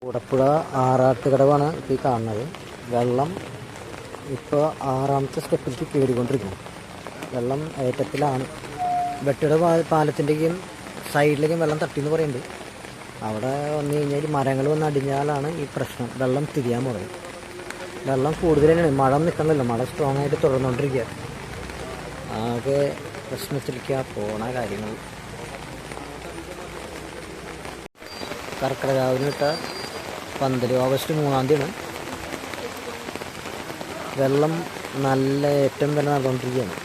കൂടപ്പുഴ ആറാട്ടുകടവാണ് ഇപ്പോൾ ഈ കാണുന്നത്. വെള്ളം ഇപ്പോൾ 6ാമത്തെ സ്റ്റെപ്പിലേക്ക് കയറിക്കൊണ്ടിരിക്കുന്നു. വെള്ളം ഏറ്റത്തിലാണ്. വെട്ടിയുടെ പാലത്തിൻ്റെയും സൈഡിലേക്കും വെള്ളം തട്ടിയെന്ന് പറയുന്നുണ്ട്. അവിടെ വന്നു കഴിഞ്ഞാൽ മരങ്ങൾ വന്ന് അടിഞ്ഞാലാണ് ഈ പ്രശ്നം. വെള്ളം തിരിയാൻ തുടങ്ങി. വെള്ളം കൂടുതൽ തന്നെയാണ്. മഴ നിൽക്കണമല്ലോ, മഴ സ്ട്രോങ് ആയിട്ട് തുടർന്നുകൊണ്ടിരിക്കുക. ആകെ പ്രശ്നത്തിലേക്കാണ് പോണ കാര്യങ്ങൾ. കർക്കിടകാവിനിട്ട പന്തൽ ഓഗസ്റ്റ് 3-ാം തീയതിയാണ്. വെള്ളം നല്ല ഏറ്റവും തന്നെ നടന്നുകൊണ്ടിരിക്കുകയാണ്.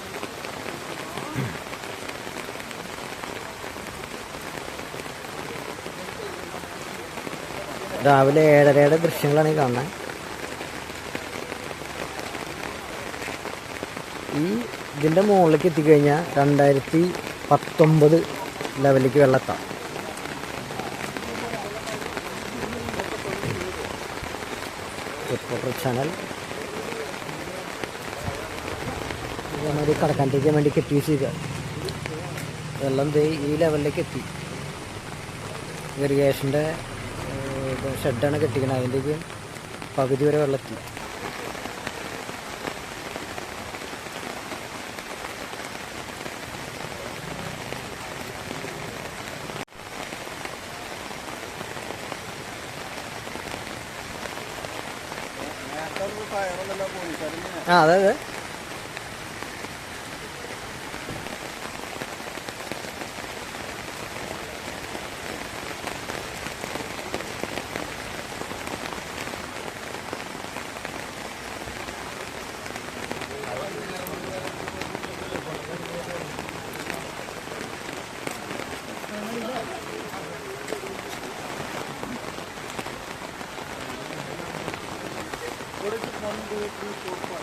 രാവിലെ 7:30-യുടെ ദൃശ്യങ്ങളാണ് ഈ കാണുന്നത്. ഇതിൻ്റെ മുകളിലേക്ക് എത്തിക്കഴിഞ്ഞാൽ 2019 ലെവലിലേക്ക് വെള്ളമെത്താം. റിപ്പോർട്ടർ ചാനൽ ഇതേമാതിരി കടക്കാണ്ടിരിക്കാൻ വേണ്ടി കെട്ടി വെച്ചിരിക്കുക. വെള്ളം ഈ ലെവലിലേക്ക് എത്തി. ഇറിഗേഷൻ്റെ ഷെഡാണ് കെട്ടിക്കുന്നത്. അതിൻ്റെക്ക് പകുതി വരെ വെള്ളമെത്തി. അതെ അതെ. What is it? 1, 2, 3, 4, 5.